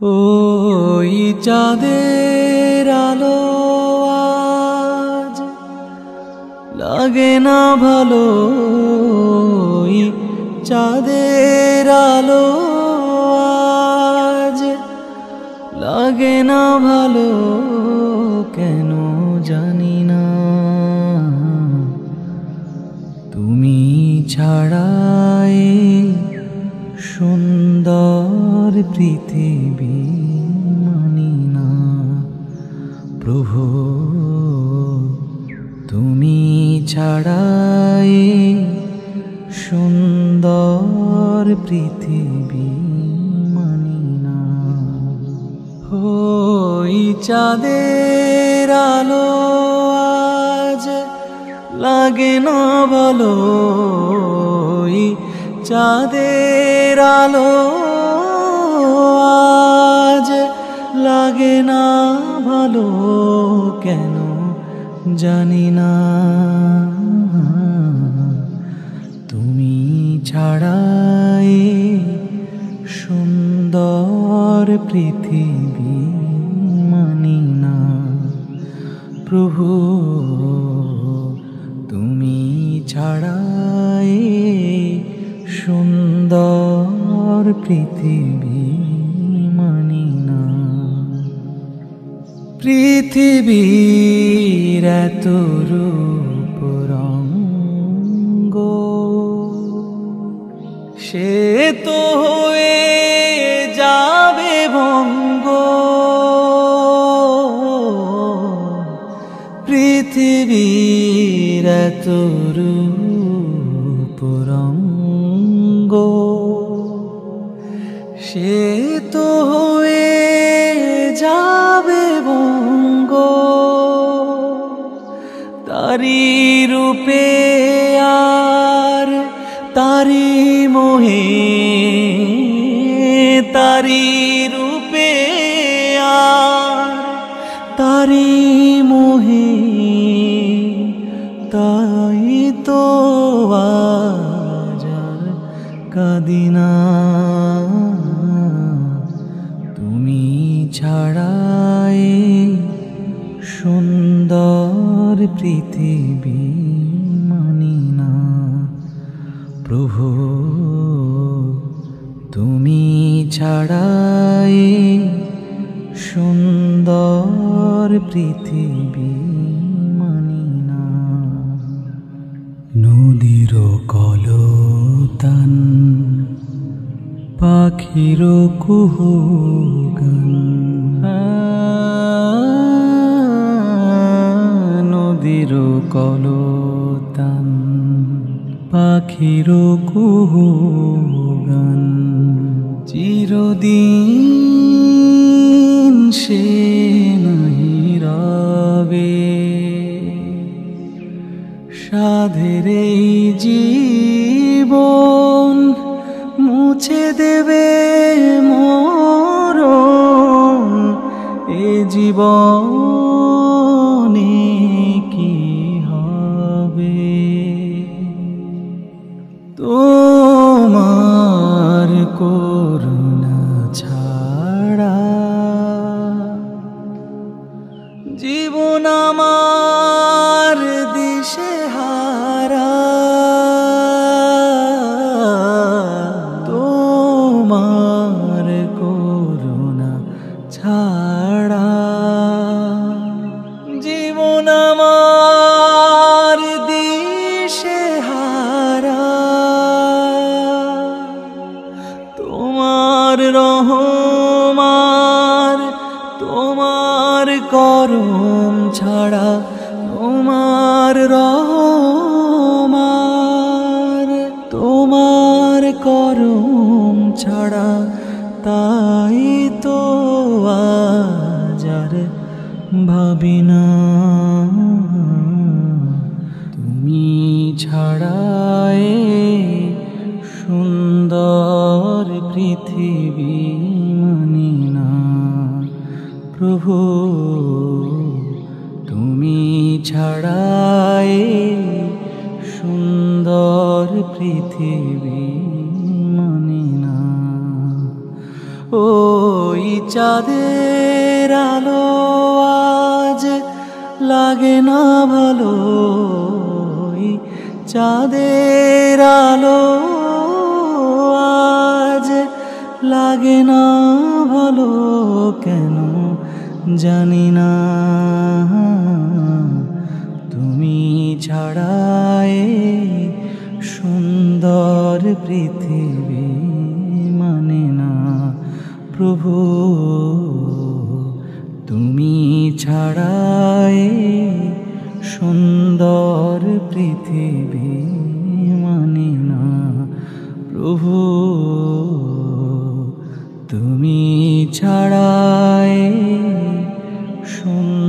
ওই চাঁদের আলো আজ লাগে না ভালো, ওই চাঁদের আলো আজ লাগে না ভালো, কেন জানি না। তুমি ছাড়াই সুন্দর পৃথিবী মানি না প্রভু, তুমি ছাড়াই সুন্দর পৃথিবী মানি না। ওই চাঁদের আলো আজ লাগে না ভালো, ওই চাঁদের আলো আজ লাগে না ভালো, কেন জানি না। তুমি ছাড়াই সুন্দর পৃথিবী মানি না প্রভু, তুমি ছাড়াই সুন্দর পৃথিবী মানি না। পৃথিবীর এত রূপ রঙ্গ সে তো হয়ে যাবে ভঙ্গ, পৃথিবীর এত রূপ রঙ্গ সে তো হয়ে যাবে ভঙ্গ, তারি রূপে আর তারি মোহে, তারি রূপে আর তারি মোহে, তাই তো আজ আর কাঁদি না। তুমি ছাড়াই সুন্দর পৃথিবী মানি না প্রভু, তুমি ছাড়াই সুন্দর পৃথিবী মানি না। নদীর কলতান পাখির কুহুগান, নদীর কলতান পাখির কুহুগান, চিরদিন সে নাহি রবে, সাধের এই জীবন মুছে দেবে মরণ, এ জীবনে কি হবে। তোমার করুণা ছাড়া জীবন আমার দিশেহারা, তোমার করুণা ছাড়া জীবন আমার দিশেহারা, তোমার রহমান তোমার করম ছাড়া, তোমার রহমান তোমার করম ছাড়া, তাই তো আজ আর ভাবি না। তুমি ছাড়াই সুন্দর পৃথিবী মানি না প্রভু, তুমি ছাড়াই সুন্দর পৃথিবী মানি না। ওই চাঁদের আলো আজ লাগে না ভালো, ওই চাঁদের আলো আজ লাগে না ভালো, কেন জানি না। তুমি ছাড়াই সুন্দর পৃথিবী মানে না প্রভু, তুমি ছাড়াই সুন্দর পৃথিবী মানে না প্রভু, তুমি ছাড়াই সুন্দর